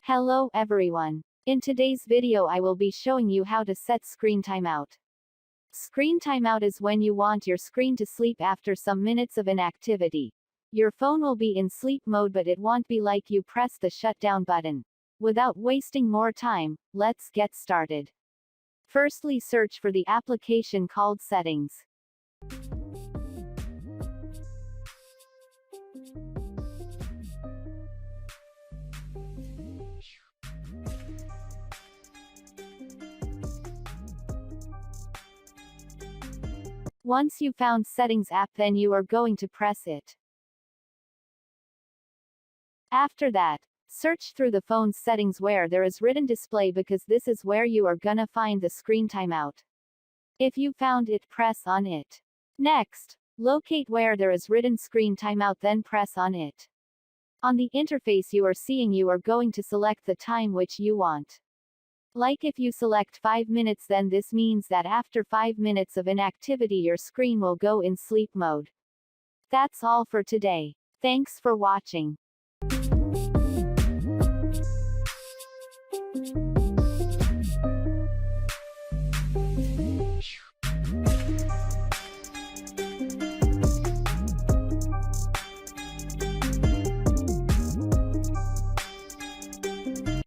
Hello everyone. In today's video I will be showing you how to set screen timeout. Screen timeout is when you want your screen to sleep after some minutes of inactivity. Your phone will be in sleep mode but it won't be like you press the shutdown button. Without wasting more time, let's get started. Firstly, search for the application called Settings. Once you found Settings app, then you are going to press it. After that, search through the phone's settings where there is written display because this is where you are gonna find the screen timeout. If you found it, press on it. Next, locate where there is written screen timeout, then press on it. On the interface you are seeing, you are going to select the time which you want. Like if you select 5 minutes, then this means that after 5 minutes of inactivity your screen will go in sleep mode. That's all for today. Thanks for watching.